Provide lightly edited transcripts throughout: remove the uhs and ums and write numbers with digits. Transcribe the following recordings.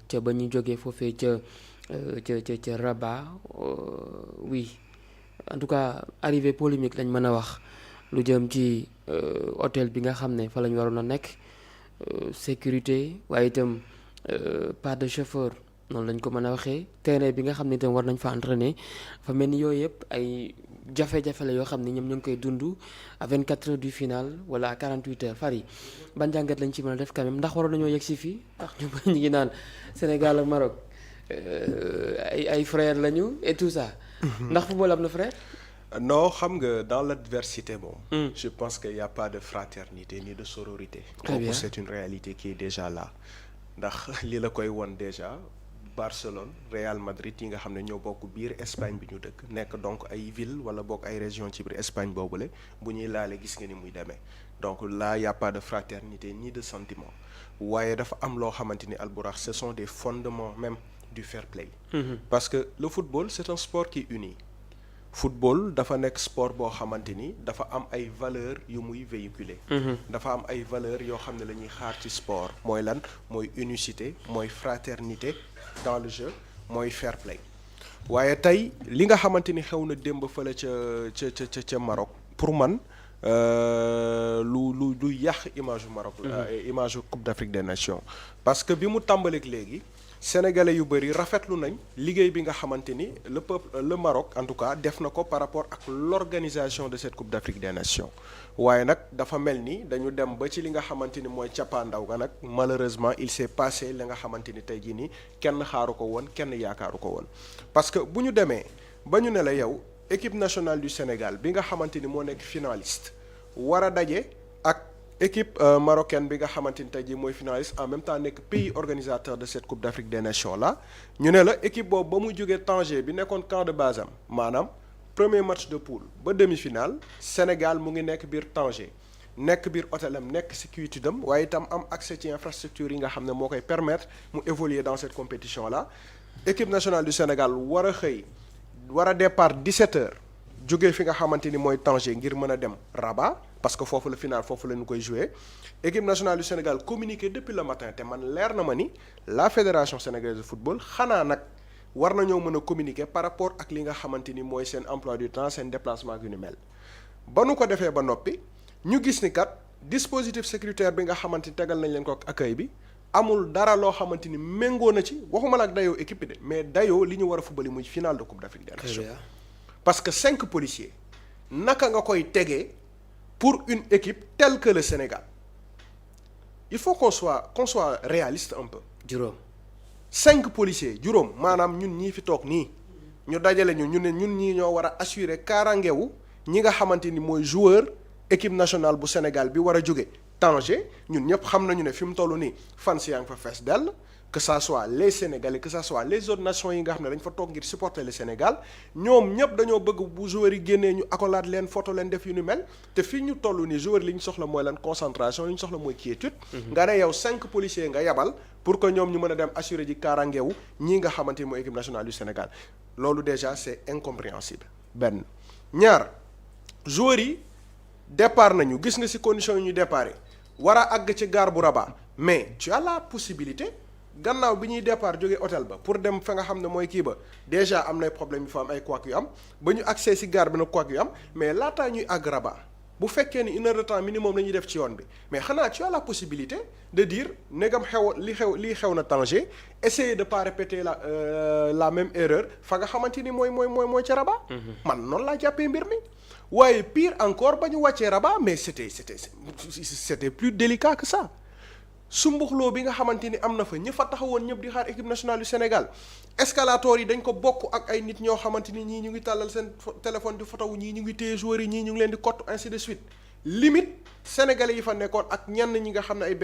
ca ba ñu jógee foofee ca Rabat oui en tout cas arrivée polémique lañ mën a wax lu jëm ci hôtel bi nga xam ne fa lañ waroon a nekk sécurité waaye itam pas de chauffeur noonu lañ ko mën a waxee terrain bi nga xam ne itam war nañ fa entraîner fa mel ni yooyu yëpp ay jafe-jafe la yoo xam ne ñoom ñu ngi koy dund à 24 heures du final wala à 48 heures far yi ban jàngat lañ ci mën a def quand même ndax waroon nañoo yegg si fii ndax ñu ngi naan Sénégal ak Maroc ay frères lañu et tout ça. ndax football am na frère. non xam nga dans l'adversité moom. je pense qu'il y a pas de fraternité ni de sororité. Très bien. C'est une réalité qui est déjà là ndax li la koy won déjà Barcelone Real Madrid yi nga xam ne ñoo bokk biir Espagne bi ñu dëkk nekk donc ay ville wala bokk ay région ci biir Espagne boobule bu ñuy laale gis nga ni muy demee donc là y a pas de fraternité ni de sentiment waaye dafa am loo xamante ni Albourakh ce sont des fondements même du fair play. Parce que le football c'est un sport qui unit. Football dafa nekk sport boo xamante ni dafa am ay valeurs yu muy véhiculer. dafa am ay valeurs yoo xam ne la ñuy xaar ci sport mooy lan mooy unicité mooy fraternité dans le jeu mooy fair play waaye tey li nga xamante ni xew na démb fële ca Maroc pour man lu yàq image yu Maroc image yu Coupe d'Afrique des Nations parce que bi mu tàmbaleeg léegi sénégalais yu bëri rafetlu nañ liggéey bi nga xamante ni le peuple le Maroc en tout cas def na ko par rapport ak l'organisation de cette Coupe d'Afrique des Nations waaye nag dafa mel ni dañu dem ba ci li nga xamante ni mooy cappaandaw ga nag malheureusement il s'est passé li nga xamante ni tey jii nii kenn xaaru ko woon kenn yaakaaru ko woon parce que bu ñu demee ba ñu ne la yow équipe nationale du Sénégal bi nga xamante ni moo nekk finaliste war a daje ak équipe marocaine bi nga xamante ni tey jii mooy finaliste en même temps nekk pays organisateur de cette Coupe d'Afrique des Nations là ñu ne la équipe boobu ba muy jógee Tanger bi nekkoon camp de base am maanaam premier match de poule ba demi-finale Sénégal mu ngi nekk biir Tanger nekk biir hôtelam nekk si quiétude am waaye itam am accès ci infrastructure yi nga xam ne moo koy permettre mu évoluer dans cette compétition là équipe nationale du Sénégal war a xëy war a départ 17h jógee fi nga xamante ni mooy Tanger ngir mën a dem Rabat parce que foofu la final foofu la ñu koy jouer équipe nationale du Sénégal communiqué depuis le matin te man leer na ma ni la fédération sénégalaise de football xanaa nag war nañoo mën a communiquer par rapport ak li nga xamante ni mooy seen emploi du temps seen déplacement yu ni mel ba nu ko defee ba noppi ñu gis ni kat dispositif sécuritaire bi nga xamante ni tegal nañ leen ko ak accueil bi amul dara loo xamante ni méngoo na ci waxuma la ak dayoo équipe bi de mais dayoo li ñu war a football muy finale de Coupe d'Afrique des Nations parce que 5 policiers naka nga koy tegee pour une équipe telle que le Sénégal il faut qu'on soit réaliste un peu. juróom 5 policiers juróom maanaam ñun ñii fi toog nii ñu dajale ñu ne ñun ñii ñoo war a assurer kaaraangewu ñi nga xamante ni mooy joueur équipe nationale bu Sénégal bi war a jóge Tanger ñun ñëpp xam nañu ne fi mu toll nii fans yaa ngi fa fees dell que ça soit les Sénégalais que ça soit les autres nations yi nga xam ne dañ fa toog ngir supporter le Sénégal ñoom ñëpp dañoo bëgg bu joueurs yi génnee ñu accolade leen photo leen def yu ni mel te fii ñu toll nii joueurs li ñu soxla mooy lan concentration li ñu soxla mooy quiétude. nga ne yow 5 policiers nga yabal pour que ñoom ñu mën a dem assurer ji kaaraangeewu ñii nga xamante ni mooy équipe nationale du Sénégal loolu déjà c'est incompréhensible benn ñaar joueurs yi départ nañu gis nga ci conditions yi ñu déparé war a àgg ci gare bu Rabat mais tu as la possibilité. gannaaw bi ñuy départ jógee hôtel ba pour dem fa nga xam ne mooy kii ba déjà am nay problème yu fa am ay couac yu am ba ñu accès ci gare bi nag couac yu am mais laataa ñuy àgg Rabat bu fekkee ni 1 heure de temps minimum la ñuy def ci yoon bi mais xanaa tu as la possibilité de dire négam lii xew na Tanger essayer de pas répéter la même erreur fa nga xamante ni mooy ca Rabat. man noonu laa jàppee mbir mi waaye pire encore ba ñu wàccee Rabat mais c'était plus délicat que ça. sumbuxloo bi nga xamante ni am na fa ñi fa taxawoon ñëpp di xaar équipe nationale du Sénégal escalator yi dañ ko bokk ak ay nit ñoo xamante ni ñii ñu ngi tàllal seen téléphone di photo wu ñii ñu ngi téye joueurs yi ñii ñu ngi leen di cote ainsi de suite limite sénégalais yi fa nekkoon ak ñenn ñi nga xam ne ay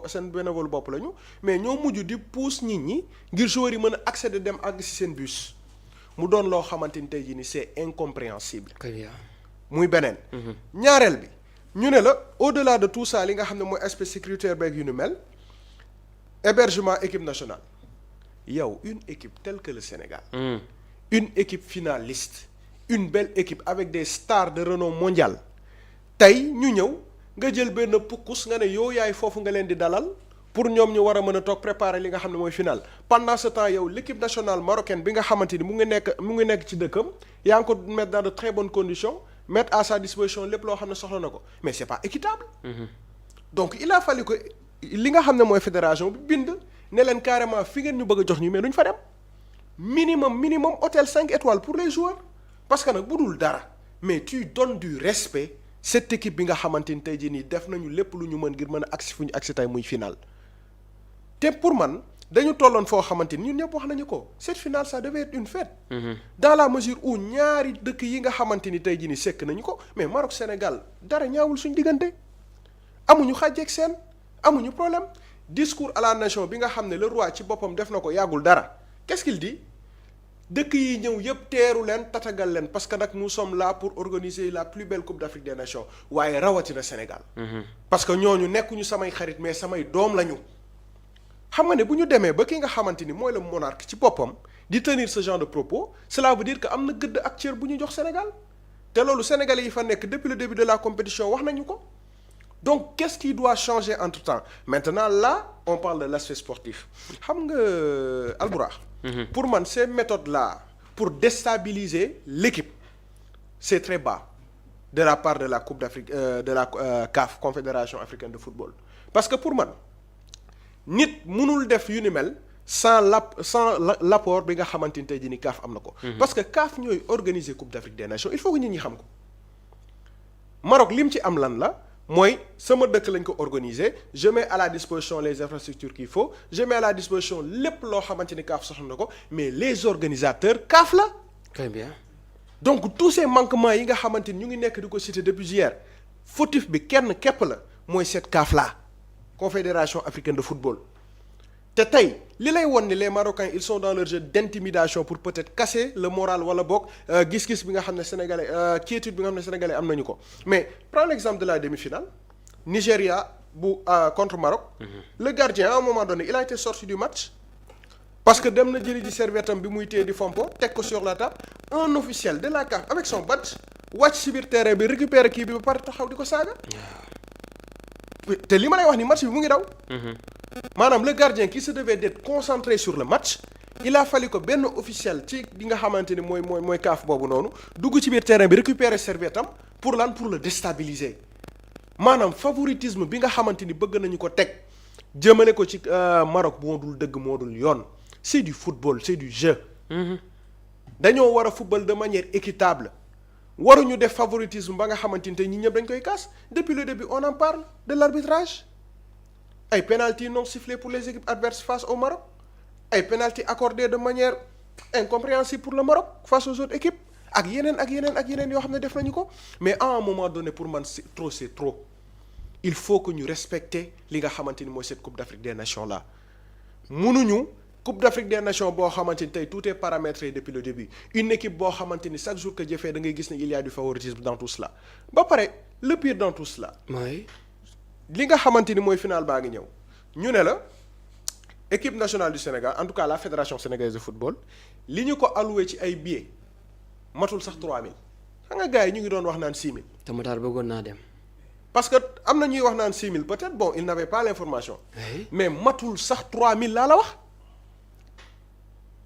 seen bénévole bopp lañu mais ñoo mujj di pousse nit ñi ngir joueurs yi mën a accéder dem àgg ci seen bus mu doon loo xamante ni tey jii ni c'est incompréhensible. muy beneen. ñaareel bi. ñu ne la au-delà de tout ça li nga xam ne mooy aspect sécuritaire beeg yu ni mel hébergement équipe nationale yow une équipe telle que le Sénégal. Une équipe finaliste une belle équipe avec des stars de renom mondial tey ñu ñëw nga jël benn pukkus nga ne yow yaay foofu nga leen di dalal pour ñoom ñu war a mën a toog préparer li nga xam ne mooy final pendant ce temps yow l'équipe nationale marocaine bi nga xamante ni mu ngi nekk ci dëkkam yaa ngi ko mettre dans de très bonnes conditions mettre à sa disposition lépp loo xam ne soxla na ko mais c'est pas équitable. Donc il a fallu que li nga xam ne mooy fédération bi bind ne leen carrément fi ngeen ñu bëgg a jox ñu mais duñ fa dem minimum hôtel 5 étoiles pour les joueurs parce que nag bu dul dara mais tu donnes du respect cette équipe bi nga xamante ni tey jii nii def nañu lépp lu ñu mën ngir mën a agsi fu ñu agsi tey muy final. te pour man dañu tolloon foo xamante ni ñun ñëpp wax nañu ko cette finale ça devait être une fête. Dans la mesure où ñaari dëkk yi nga xamante ni tey jii nii sekk nañu ko mais Maroc Sénégal dara ñaawul suñu diggante amuñu xàjjeeg seen amuñu problème discours à la nation bi nga xam ne le roi ci boppam def na ko yàggul dara qu'est-ce qu'il dit dëkk yi ñëw yëpp teeru leen tatagal leen parce que nag nous sommes là pour organiser la plus belle coupe d'Afrique des nations waaye rawatina Sénégal. Parce que ñooñu nekkuñu samay xarit mais samay doom lañu. xam nga ne bu ñu demee ba ki nga xamante ni mooy le monarque ci boppam di tenir ce genre de propos cela veut dire que am na gëdd ak cër bu ñu jox Sénégal te loolu sénégalais yi fa nekk depuis le début de la compétition wax nañu ko donc qu'est-ce qui doit changer entre-temps maintenant là on parle de l'aspect sportif xam nga Albourakh pour man ces méthodes-là pour déstabiliser l'équipe c'est très bas de la part de la Coupe d'Afrique de la CAF Confédération africaine de football parce que pour man nit mënul def yu ni mel sans l'apport bi nga xamante ni tey jii ni CAF am na ko. Parce que CAF ñooy organiser Coupe d'Afrique des Nations il faut que nit ñi xam ko. Maroc lim ci am lan la mooy sama dëkk lañ ko organiser je mets à la disposition les infrastructures qu'il faut je mets à la disposition lépp loo xamante ni CAF soxla na ko mais les organisateurs CAF la. Très bien. Donc tous ces manquements yi nga xamante ni ñu ngi nekk di ko citer depuis hier fautif bi kenn képp la mooy cette CAF là. Confédération africaine de football te tey li lay won ni les Marocains ils sont dans leur jeu d'intimidation pour peut-être casser le moral wala boog gis-gis bi nga xam ne sénégalais quiétude bi nga xam ne sénégalais am nañu ko mais prends l'exemple de la demi-finale Nigeria bu contre Maroc. Le gardien à un moment donné il a été sorti du match parce que dem na jëli ji serviette am bi muy téye di fompo teg ko sur la table un officiel de la CAF avec son badge wàcc ci biir terrain bi récupérer kii bi ba pare taxaw di ko saaga. te li ma lay wax ni match bi mu ngi daw. maanaam le gardien qui se devait d'être concentré sur le match il a fallu que benn officiel ci li nga xamante ni mooy CAF boobu noonu dugg ci biir terrain bi récupérer serviette am pour lan pour le déstabiliser maanaam favoritisme bi nga xamante ni bëgg nañu ko teg jëmale ko ci Maroc moo dul dëgg moo dul yoon c'est du football c'est du jeu. dañoo war a football de manière équitable. waruñu def favoritisme ba nga xamante ni tey ñi ñëpp dañ koy kaas depuis le début on en parle de l'arbitrage ay pénalty non sifflés pour les équipes adverses face au Maroc ay pénalty accordés de manière incompréhensible pour le Maroc face aux autres équipes ak yeneen yoo xam ne def nañu ko mais à un moment donné pour man c'est trop il faut que ñu respecter li nga xamante ni mooy cette Coupe d'Afrique des Nations là mënuñu Coupe d'Afrique des Nations boo xamante ni tey tout est paramétré depuis le début une équipe boo xamante ni chaque jour que jëfee da ngay gis ne il y a du favoritisme dans tout cela ba pare le pire dans tout cela mooy li nga xamante ni mooy final baa ngi ñëw ñu ne la équipe nationale du Sénégal en tout cas la fédération sénégalaise de football li ñu ko alloué ci ay billets matul sax 3000 xam nga gars yi ñu ngi doon wax naan 6000. te Matar bëggoon naa dem. parce que am na ñuy wax naan 6000 peut-être bon il n'avait pas l'information. mais matul sax 3000 laa la wax.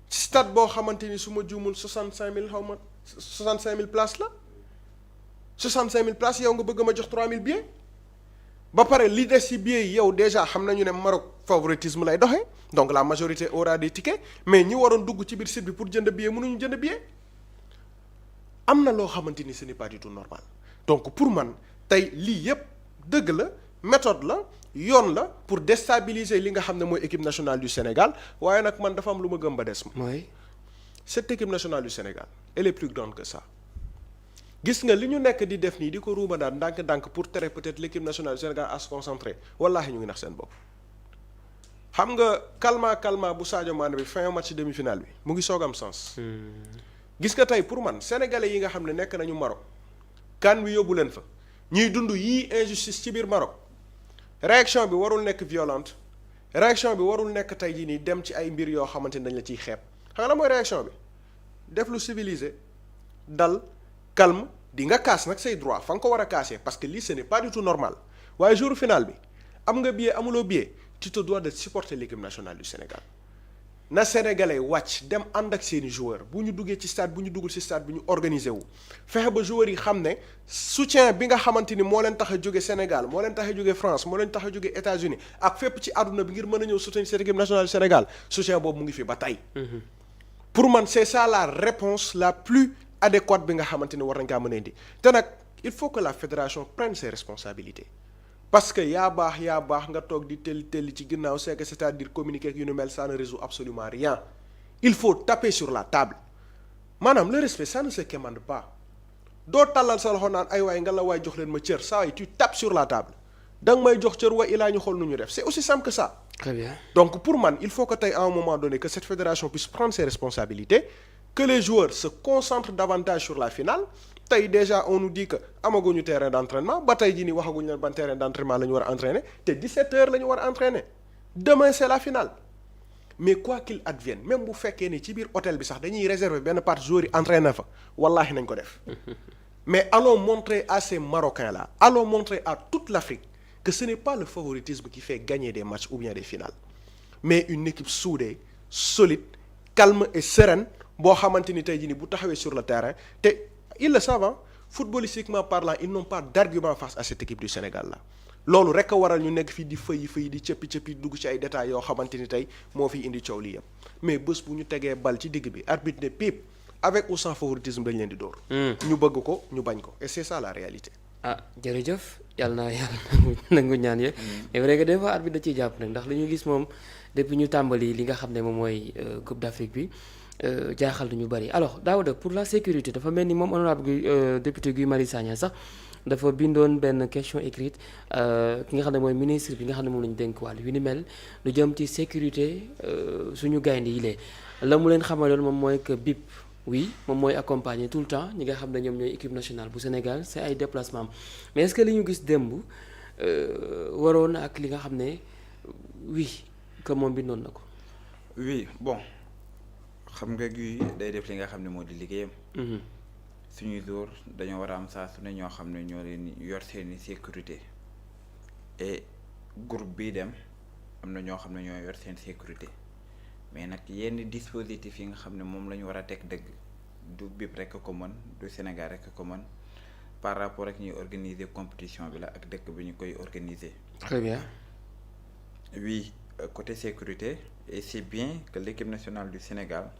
stade boo xamante ni su ma juumul 65000 xaw ma 65000 places la 65000 places yow nga bëgg ma jox 3000 billets ba pare li des ci billets yi yow déjà xam nañu ne Maroc favoritisme lay doxee donc la majorité aura des tickets mais ñi waroon dugg ci biir site bi pour jënd billet mënuñu jënd billet am na loo xamante ni ce n'est pas du tout normal donc pour man tey lii yépp dëgg la méthode la yoon la pour déstabiliser li nga xam ne mooy équipe nationale du Sénégal waaye nag man dafa am lu ma gëm ba des ma. mooy cette équipe nationale du Sénégal elle est plus grande que ça gis nga li ñu nekk di def nii di ko ruuma daan ndànk-ndànk pour tere peut-être l'équipe nationale du Sénégal à se concentrer wallaahi ñu ngi nax seen bopp. xam nga calma bu Sadio Mané bi fin match demi-finale bi mu ngi soog am sens. gis nga tey pour man sénégalais yi nga xam ne nekk nañu Maroc kan bi yóbbu leen fa ñuy dund yii injustice ci biir Maroc. réaction bi warul nekk violente réaction bi warul nekk tey jii nii dem ci ay mbir yoo xamante ni dañ la ciy xeeb xam nga la mooy réaction bi def lu civilisé dal calme di nga kaas nag say droit fa nga ko war a kaasee parce que lii ce n'est pas du tout normal waaye jour final bi am nga billet amuloo billet tu te dois de supporter l'équipe nationale du Sénégal na sénégalais wàcc dem ànd ak seeni joueurs bu ñu duggee ci stade bu ñu duggul ci stade bi ñu organiser wu fexe ba joueurs yi xam ne soutien bi nga xamante ni moo leen tax a jóge Sénégal moo leen tax a jóge France moo leen tax a jóge États-Unis ak fépp ci àdduna bi ngir mën a ñëw soutenir cette équipe nationale du Sénégal soutien boobu mu ngi fi ba tey. Pour man c'est ça la réponse la plus adéquate bi nga xamante ni war nañ kaa mën a indi te nag il faut que la fédération prenne ses responsabilités. Parce que yaa baax nga toog di telli ci ginnaaw c'est-à-dire communiquer ak yu nu mel ça ne résout absolument rien il faut taper sur la table maanaam le respect ça ne se commande pas doo tàllal sa loxo naan ay waay nga la waay jox leen ma cër saa waay tu tapes sur la table da nga may jox cër wa ilaa ñu xool nu ñu def c'est aussi simple que ça. Très bien. Donc pour man il faut que tey à un moment donné que cette fédération puisse prendre ses responsabilités que les joueurs se concentrent davantage sur la finale. Tey déjà on nous dit que amaguñu terrain d'entraînement ba tey jii nii waxaguñu leen ban terrain d'entraînement la ñu war a entraîner te 17h la ñu war a entraîner demain c'est la finale mais quoi qu'il advienne même bu fekkee ni ci biir hôtel bi sax dañuy réserver benn part joueurs yi entraîner fa wallaahi nañ ko def mais allons montrer à ces Marocains là allons montrer à toute l'Afrique que ce n'est pas le favoritisme qui fait gagner des matchs ou bien des finales mais une équipe soudée solide calme et sereine boo xamante ni tey jii nii bu taxawee sur le terrain te ils le savent footballistiquement parlant ils n'ont pas d'argument face à cette équipe du Sénégal là loolu rek a waral ñu nekk fii di fëyi di cëppi dugg ci ay détails yoo xamante ni tey moo fi indi coow lii yëpp mais bés bu ñu tegee bal ci digg bi arbitre ne pipe avec ou sans favoritisme dañ leen di dóor. ñu bëgg ko ñu bañ ko et c'est ça la réalité. ah jërëjëf yàlla nangu ñaan ye mais vrai que des fois arbitre da ciy jàpp nag ndax li ñu gis moom depuis ñu tàmbali li nga xam ne moom mooy Coupe d'Afrique bi. jaaxal nañu bari alors Daouda pour la sécurité dafa mel ni moom honorable député Guy Marius Sagna sax dafa bindoon benn question écrite ki nga xam ne mooy ministre bi nga xam ne moom la ñu dénk wàll yu ni mel lu jëm ci sécurité suñu gaynde yi lee la mu leen xamaloon moom mooy que BIP oui moom mooy accompagner tout le temps ñi nga xam ne ñoom ñooy équipe nationale bu Sénégal c'est ay déplacement mais est-ce que li ñu gis démb waroon ak li nga xam ne oui que moom bindoon na ko. oui bon. xam nga Guy day def li nga xam ne moo di liggéeyam. suñuy jour dañoo war a am saa su ne ñoo xam ne ñoo leen yor seeni sécurité et groupe bii dem am na ñoo xam ne ñoo yor seen sécurité mais nag yenn dispositifs yi nga xam ne moom la ñu war a teg dëgg du BIP rek ko mën du Sénégal rek ko mën par rapport ak ñuy organiser compétition bi la ak dëkk bi ñu koy organiser. Très bien. Oui, côté sécurité et c'est bien que l'équipe nationale du Sénégal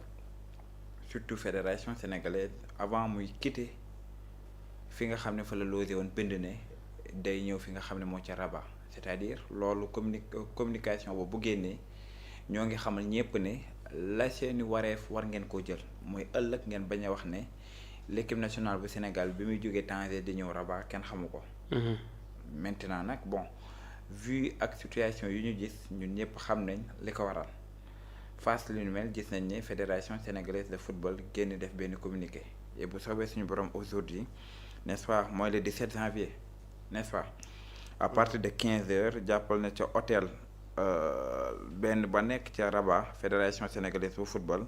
surtout fédération sénégalaise avant muy quitter fi nga xam ne fa la logé woon bind ne day ñëw fi nga xam ne moo ca Rabat c'est-à-dire loolu communication boobu bu génnee ñoo ngi xamal ñépp ne la seeni wareef war ngeen koo jël mooy ëllëg ngeen bañ a wax ne l'équipe nationale bu Sénégal bi muy jógee Tanger di ñëw Rabat kenn xamu ko. Maintenant nag bon vu ak situation yu ñu gis ñun ñëpp xam nañ li ko waral face lu ñu mel gis nañ ne fédération sénégalaise de football génn def benn communiqué et bu soobee suñu borom aujourd'hui n'est-ce pas mooy le 17 janvier n'est-ce pas à partir de 15h jàppal na ca hôtel benn ba nekk ca Rabat fédération sénégalaise bu football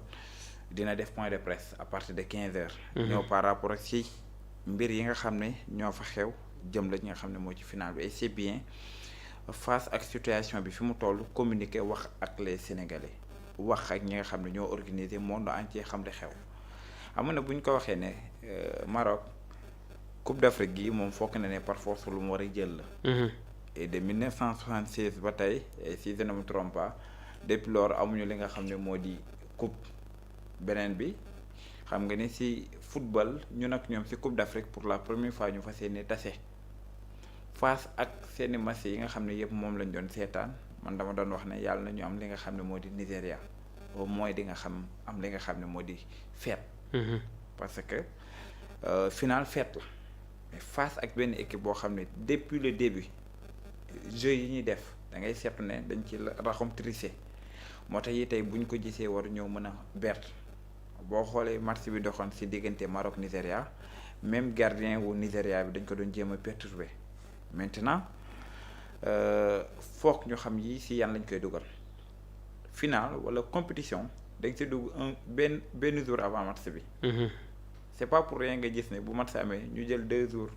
dina def point de presse à partir de 15h. ñëw par rapport ak ci mbir yi nga xam ne ñoo fa xew jëm la ñi nga xam ne moo ci final bi et c'est bien. face ak situation bi fi mu toll communiquer wax ak les Sénégalais wax ak ñi nga xam ne ñoo organiser monde entier xam li xew xam na bu ñu ko waxee ne Maroc Coupe d'Afrique gi moom fokk na ne par force lu mu war a jël la. Et de 1976 ba tey si je ne me trompe pas depuis lors amuñu li nga xam ne moo di coupe beneen bi xam nga ni si football ñun ak ñoom si Coupe d'Afrique pour la première fois ñu fas yéene tase. face ak seeni match yi nga xam ne yëpp moom lañ doon seetaan man dama doon wax ne yàlla na ñu am li nga xam ne moo di Nigéria au moins di nga xam am li nga xam ne moo di fête. parce que final fête la mais face ak benn équipe boo xam ne depuis le début jeu yi ñuy def da ngay seetlu ne dañ ci raxam triché moo tax yi tey bu ñu ko gisee war ñëw mën a bert boo xoolee match bi doxoon ci diggante Maroc Nigéria même gardien wu Nigéria bi dañ ko doon jéem a perturber. Maintenant foog ñu xam yi ci yan lañ koy dugal final wala compétition dañ ci dugg benn jour avant match bi. C'est pas pour rien nga gis ne bu match amee ñu jël 2 jours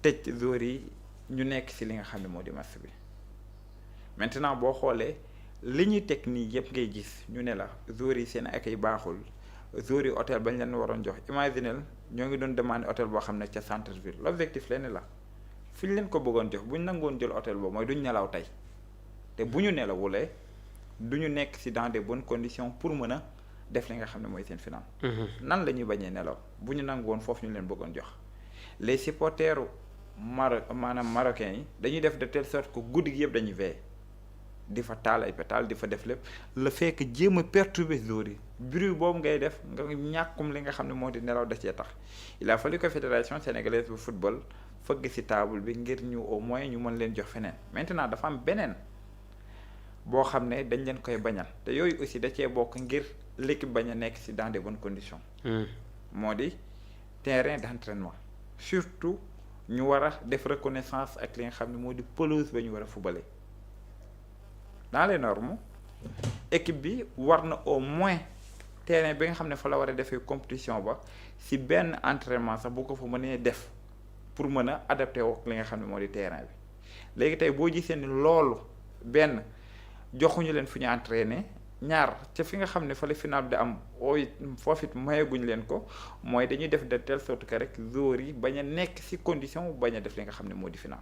tëj jours yi ñu nekk ci li nga xam ne moo di match bi maintenant boo xoolee li ñuy teg nii yëpp ngay gis ñu ne la joueurs yi seen ak ay baaxul joueurs yi hôtel bañ leen waroon jox imaginel ñoo ngi doon demandé hôtel boo xam ne ca centre ville l'objectif lenn la fi ñu leen ko bëggoon jox bu ñu nangoon jël hôtel boobu mooy duñ nelaw tey te bu ñu nelawulee du ñu nekk ci dans des bonnes conditions pour mën a def li nga xam ne mooy seen final. nan la ñuy bañee nelaw bu ñu nangoon foofu ñu leen bëggoon jox les supporters maanaam marocains yi dañuy def de telle sorte que guddi gi yëpp dañuy veiller di fa taal ay pétale di fa def lépp le fait que jéem a perturber joueurs yi bruit boobu ngay def nga ñàkkum li nga xam ne moo di nelaw da cee tax il a fallu que fédération sénégalaise bu football fëgg ci table bi ngir ñu au moins ñu mën leen jox feneen maintenant dafa am beneen boo xam ne dañ leen koy bañal te yooyu aussi da cee bokk ngir l'équipe bañ a nekk ci dans des bonnes conditions. moo di terrain d'entraînement surtout ñu war a def reconnaissance ak li nga xam ne moo di pelouse ba ñu war a footballer dans les normes équipe bi war na au moins terrain bi nga xam ne fa la war a defee compétition ba ci benn entraînement sax bu ko fa mënee def pour mën a adapté woo li nga xam ne moo di terrain bi léegi tey boo gisee ni loolu benn joxuñu leen fu ñu entraîner ñaar ca fi nga xam ne fa la final di am foofu it mayeguñ leen ko mooy dañuy def de telle sorte que rek joueurs yi bañ a nekk ci condition bañ a def li nga xam ne moo di final.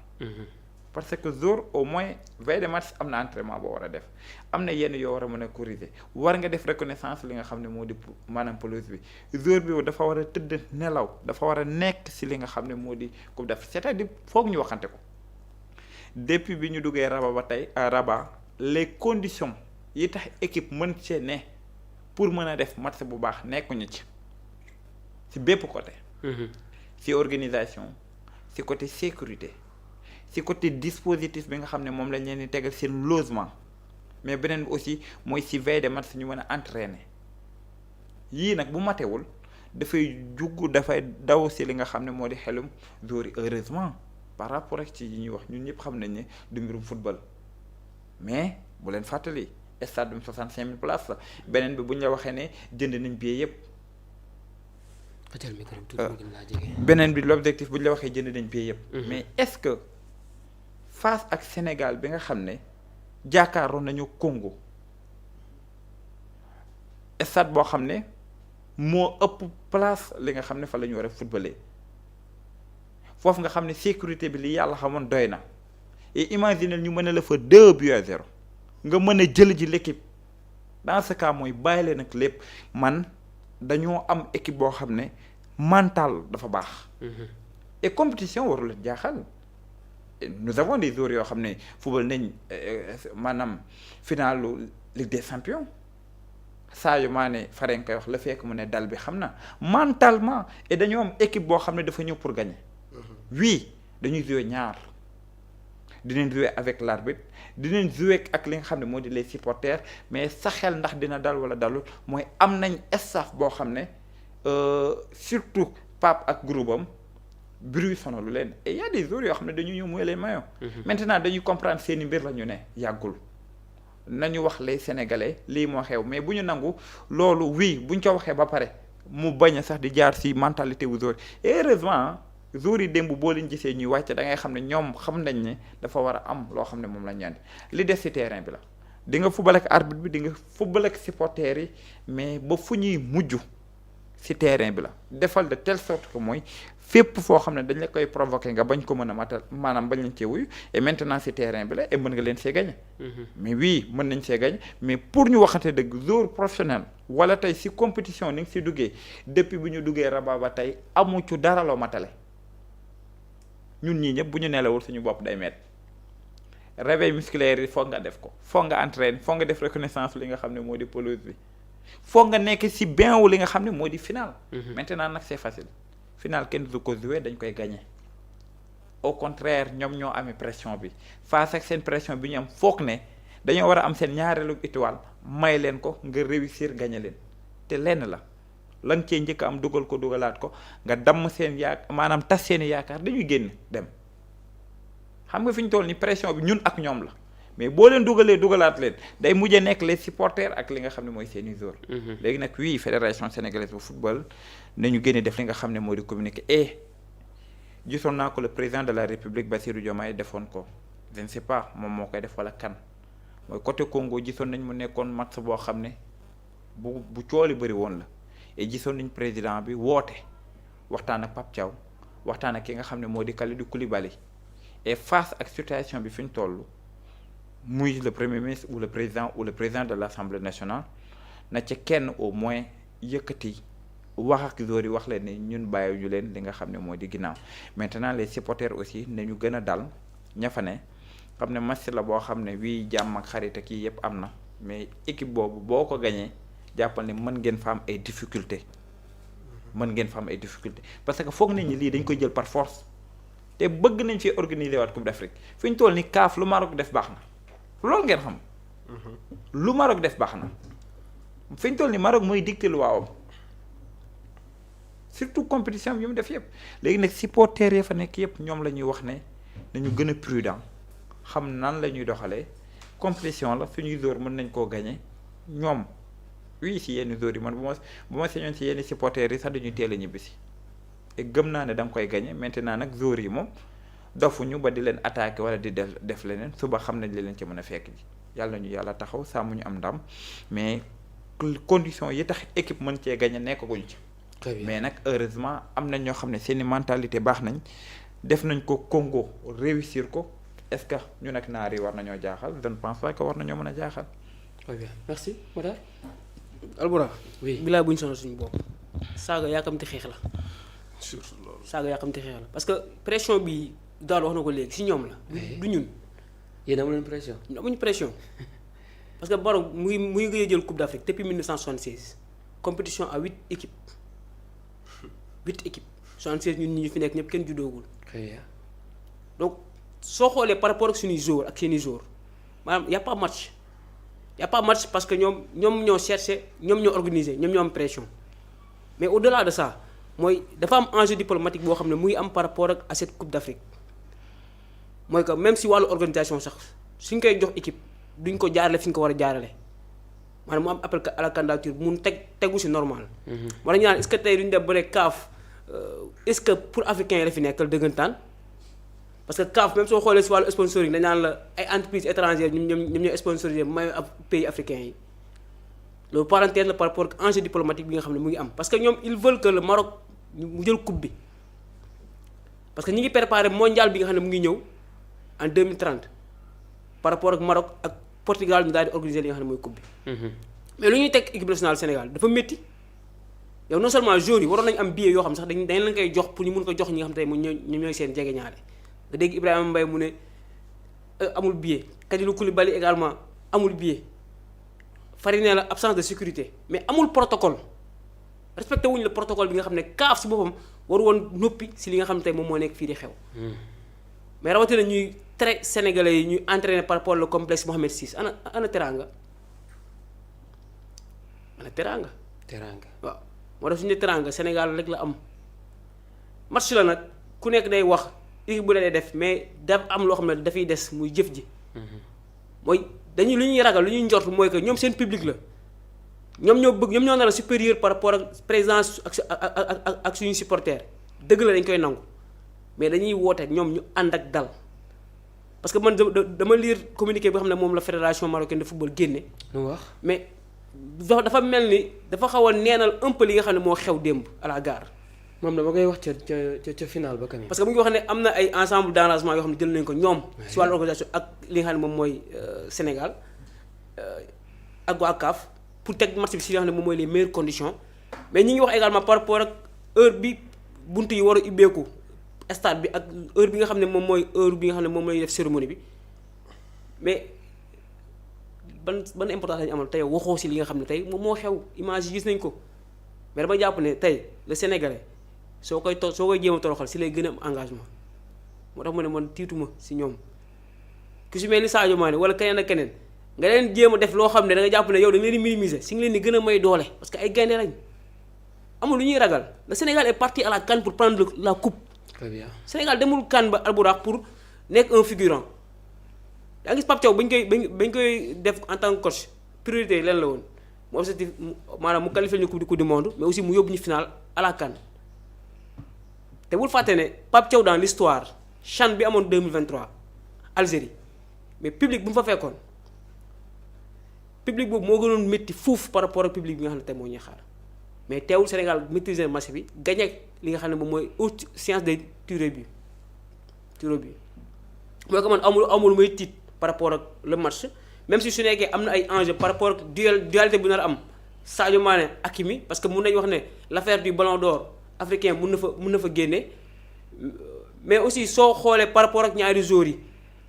parce que jour au moins veille de match am na entraînement boo war a def am na yenn yoo war a mën a corriger war nga def reconnaissance li nga xam ne moo di maanaam pelouse bi jour bi dafa war a tëdd nelaw dafa war a nekk ci li nga xam ne moo di coupe d'Afrique c'est-à-dire foog ñu waxante ko depuis bi ñu duggee Rabat ba tey à Rabat les conditions yi tax équipe mën cee ne pour mën a def match bu baax nekkuñu ci bépp côté. ci organisation ci côté sécurité. ci côté dispositif bi nga xam ne moom lañ leen di tegal seen logement mais beneen bi aussi mooy ci veille de match ñu mën a entraîner yii nag bu matewul dafay daw ci li nga xam ne moo di xelum joueurs yi heureusement par rapport ak ci yi ñuy wax ñun ñëpp xam nañ ne du mbirum football mais bu leen fàttali stade bi 65 000 places la beneen bi bu ñu la waxee ne jënd nañ billet yëpp. beneen bi l'objectif bu ñu la waxee jënd nañ billet yëpp. mais est-ce que. face ak Sénégal bi nga xam ne jàkkaaroon nañu Congo stade boo xam ne moo ëpp place li nga xam ne fa la ñu war a footballer foofu nga xam ne sécurité bi li yàlla xamoon doy na et imagine ñu mën a la fa 2-0 nga mën a jël ji l'équipe dans ce cas mooy bàyyi leen ak lépp man dañoo am équipe boo xam ne mental dafa baax. et compétition warul jaaxal. nous avons des joueurs yoo xam ne football nañ maanaam finalu Ligue des Champions Sadio Mané fare nga koy wax la fekk mu ne dal bi xam na mentalement et dañoo am équipe boo xam ne dafa ñëw pour gagner. oui dañuy jouer ñaar dinañ jouer avec l'arbitre dinañ jouer ak li nga xam ne moo di les supporters mais sa xel ndax dina dal wala dalul mooy am nañ staff boo xam ne surtout Pape ak groupe am bruit sonalu leen et y a des joueurs yoo xam ne dañu ñëw mooy les maillots. maintenant dañuy comprendre seeni mbir la ñu ne yàggul nañu wax les sénégalais lii moo xew mais bu ñu nangu loolu oui buñ ko waxee ba pare mu bañ a sax di jaar ci mentalité wu joueur et heureusement joueurs yi démb boo leen gisee ñuy wàcc da ngay xam ne ñoom xam nañ ne dafa war a am loo xam ne moom la ñu andi li des ci terrain bi la di nga football ak arbitre bi di nga football ak supporters yi mais ba fu ñuy mujj ci terrain bi la defal de telle sorte que mooy fépp foo xam ne dañ la koy provoquer nga bañ ko mën a matal maanaam bañ lañ cee wuyu et maintenant ci terrain bi la et mën nga leen see gagner. mais oui mën nañ see gagner mais pour ñu waxante dëgg joueur professionnel wala tey ci compétition ni nga ci duggee depuis bu ñu duggee Rabat ba tey amu ci dara loo matale ñun ñii ñëpp bu ñu nelawul suñu bopp day metti réveil musculaire yi foog nga def ko foog nga entraîner foog nga def reconnaissance li nga xam ne moo di pelouse bi foog nga nekk ci bain wu li nga xam ne moo di final. maintenant nag c'est facile. final kenn du ko jouer dañ koy gagner au contraire ñoom ñoo amee pression bi face ak seen pression bi ñu am foog ne dañoo war a am seen ñaareelu étoile may leen ko nga réussir gagner leen te lenn la lan cee njëkk am dugal ko dugalaat ko nga damm seen maanaam tas seeni yaakaar dañuy génn dem xam nga fi ñu toll ni pression bi ñun ak ñoom la mais boo leen dugalaat leen day mujjee nekk les supporters ak li nga xam ne mooy seeni joueurs. léegi nag oui fédération sénégalaise bu football nañu génne def li nga xam ne moo di communiquer et gisoon naa ko le président de la république Bassirou Diomaye defoon ko je ne sais pas moom moo koy def wala kan mooy côté Congo gisoon nañ mu nekkoon match boo xam ne bu cooli bëri woon la et gisoon nañ président bi woote waxtaan ak Pape Thiaw waxtaan ak ki nga xam ne moo di Kalidou Koulibaly et face ak situation bi fi ñu toll muy le premier ministre ou le président de l'Assemblée nationale na ca kenn au moins yëkkati wax ak joueurs yi wax leen ni ñun bàyyi ñu leen li nga xam ne moo di ginnaaw maintenant les supporters aussi nañu gën a dal ña fa ne xam ne match la boo xam ne wii jàmm ak xarit ak kii yëpp am na mais équipe boobu boo ko gañee jàppal ne mën ngeen fa am ay difficultés parce que foog nañ ni lii dañ koy jël par force te bëgg nañ fi organiser waat Coupe d'Afrique fi ñu toll ni CAF lu Maroc def baax na loolu ngeen xam. lu Maroc def baax na fi ñu toll ni Maroc mooy dicté lu waawam surtout compétition bi mu def yëpp léegi nag supporters yi fa nekk yëpp ñoom la ñuy wax ne nañu gën a prudent xam nan la ñuy doxalee compétition la suñuy joueurs mën nañ koo gagner ñoom oui si yenn joueurs yi man bu ma sañoon si yenn supporters yi sax dañuy teel a ñibbisi et gëm naa ne da nga koy gagner maintenant nag joueurs yi moom dofuñu ba di leen attaquer wala di def leneen suba xam nañ li leen ci mën a fekk ji yàlla nañu yàlla taxaw saa mu ñu am ndam mais conditions yi tax équipe mën cee gagner nekkaguñ ci. mais nag heureusement am nañ ñoo xam ne seeni mentalité baax nañ def nañ ko Congo réussir ko est-ce que ñu nag naar yi war nañoo jaaxal je ne pense pas que war nañoo mën a jaaxal. très bien merci Matar. Albourakh. oui bilaay bu ñu sonal suñu bopp. saaga yaakamti xeex la. surtout loolu. saaga yaakamti xeex la parce que pression bi daal wax na ko léegi si ñoom la. du ñun. yéen amu leen pression. amuñu pression parce que Maroc muy gëj a jël Coupe d'Afrique depuis 1976 compétition à 8 équipes 76 ñun ñi ñu fi nekk ñëpp kenn juddoogul. très bien. donc soo xoolee par rapport ak suñuy joueurs ak seeni joueurs maanaam y a pas match parce que ñoom ñoo cherché ñoom ñoo organisé ñoom ñoo am pression mais au-delà de ça mooy dafa am enjeu diplomatique boo xam ne muy am par rapport ak à cette Coupe d'Afrique mooy que même si wàllu organisation sax suñ koy jox équipe duñ ko jaarale fi ñu ko war a jaarale maanaam mu am appel à la candidature bu mun tegu si normal. moo tax ñu naan est-ce que tey duñ def ba ne CAF est-ce que pour africains yi la fi nekkal dëggantaan parce que CAF même soo xoolee si wàllu sponsoring dañ naan la ay entreprises étrangères ñoom ñooy sponsorisé may pays africains yi loolu parenthèse la par rapport ak enjeu diplomatique bi nga xam ne mu ngi am parce que ñoom ils veulent que le Maroc mu jël coupe bi parce que ñi ngi préparé mondial bi nga xam ne mu ngi ñëw en 2030 par rapport ak Maroc ak Portugal ñu daal di organiser li nga xam ne mooy coupe bi. mais lu ñuy teg équipe nationale Sénégal dafa métti yow non seulement joueurs yi waroon nañu am billet yoo xam sax dañ leen koy jox pour ñu mun ko jox ñi nga xam tey ñooy seen jegeñaale nga dégg Ibrahima Mbaye mu ne amul billet Kalidou Koulibaly également amul billet fari ne la absence de sécurité mais amul protocole respecté wuñu le protocole bi nga xam ne CAF si boppam waru woon noppi si li nga xam ne tey moom moo nekk fii di xew. mais rawatina ñuy très sénégalais yi ñuy entraîné par rapport au complexe Mohamed VI ana Teranga waaw moo tax suñu ne Teranga Sénégal rek la am match la nag ku nekk day wax équipe bu dee def mais daf am loo xam ne dafay des muy jëf ji. mooy dañuy lu ñuy ragal lu ñuy njort mooy que ñoom seen public la ñoom ñoo nar a supérieur par rapport ak présence ak suñuy supporters dëgg la dañ koy nangu mais dañuy woote ñoom ñu ànd ak dal parce que man dama lire communiqué boo xam ne moom la fédération marocaine de football génne. lu wax mais dafa mel ni dafa xaw a neenal un peu li nga xam ne moo xew démb à la gare. moom dama koy wax ca final ba quand même. parce que mu ngi wax ne am na ay ensemble d'arrangement yoo xam ne jël nañu ko ñoom. si wàllu organisation ak li nga xam ne moom mooy Sénégal ak waa CAF pour teg match bi si li nga xam ne moom mooy les meilleures conditions mais ñi ngi wax également par rapport ak heure bi buntu yi war a ubbeeku stade bi ak heure bi nga xam ne moom mooy heure bi nga xam ne moom mooy def cérémonie bi mais ban importance lañu amal tey waxoo si li nga xam ne tey moom moo xew image yi gis nañ ko mais dama jàpp ne tey le Sénégalais. soo koy jéem a toroxal si lay gën a am engagement moo tax ma ne man tiituma si ñoom ku si mel ni Sadio Mané wala keneen ak keneen nga leen jéem a def loo xam ne da nga jàpp ne yow da nga leen di minimiser si nga leen di gën a may doole parce que ay gaynde lañ amul lu ñuy ragal le Sénégal est parti à la CAN pour prendre la coupe. très bien Sénégal demul CAN ba Albourakh pour nekk un figurant yaa ngi gis Pape Thiaw bañ koy def en tant que coach priorité leen la woon mu objectif maanaam mu qualifié ñu coupe du monde mais aussi mu yóbbu ñu final à la CAN. te bul fàtte ne Pape Thiaw dans l'histoire CHAN bi amoon 2023 Algérie mais public bu mu fa fekkoon public boobu moo gënoon métti fuuf par rapport ak public bi nga xam ne tey moo ñuy xaar mais teewul Sénégal maîtriser match bi gagné li nga xam ne moom mooy haute séance de tir au but mooy que man amul may tiit par rapport ak le match même si su nekkee am na ay enjeux par rapport ak dualité bu nar a am Sadio Mané Hakimi parce que mun nañu wax ne l'affaire du ballon d'or africain mun na fa génne mais aussi soo xoolee par rapport ak ñaari joueurs yi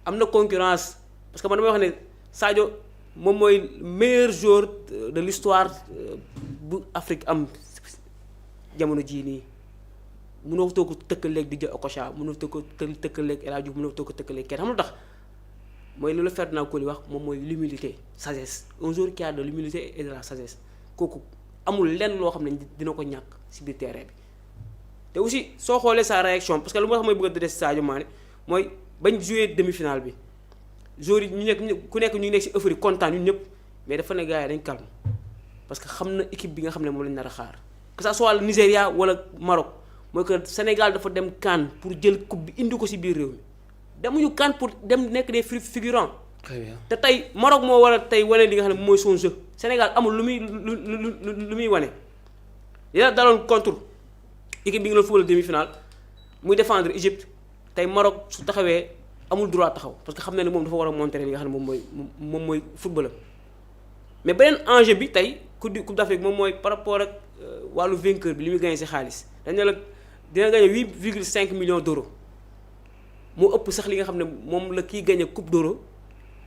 am na concurrence parce que man damay wax ne Sadio moom mooy meilleur joueur de l'histoire bu Afrique am jamono jii nii mënoo toog ko tëkkaleeg Didier Okocha mënoo toog ko tëkkaleeg El Hadji Diouf mënoo toog ko tëkkaleeg kenn xam lu tax mooy loolu Ferdinand Coly wax moom mooy l'humilité sagesse un joueur qui a de l'humilité et de la sagesse kooku amul lenn loo xam ne dina ko ñàkk ci biir terrain bi te aussi soo xoolee sa réaction parce que lu ma wax mooy bëgg a des Sadio Mané mooy bañ jouer demi-finale bi joueurs yi ñu nekk ku nekk ñu ngi nekk ci euphorie kontaan ñun ñëpp mais dafa ne gars yi dañ calme parce que xam na équipe bi nga xam ne moom lañ nar a xaar que ça soit le Nigéria wala Maroc mooy que Sénégal dafa dem CAN pour jël coupe bi indi ko ci biir réew mi demuñu CAN pour dem nekk des figurants. Très bien. te tey Maroc moo war a tey wane li nga xam ne mooy son jeu Sénégal amul lu muy wane dina daloon contre équipe bi nga doon football demi-finale muy défendre Égypte tey Maroc su taxawee amul droit taxaw parce que xam na ne moom dafa war a montrer li nga xam ne moom mooy football mais beneen enjeu bi tey coupe d'Afrique moom mooy par rapport ak wàllu vainqueur bi li muy gagné ci xaalis dañ ne la dina gagné 8,5 millions d'euros moo ëpp sax li nga xam ne moom la kiy gagné coupe d'euro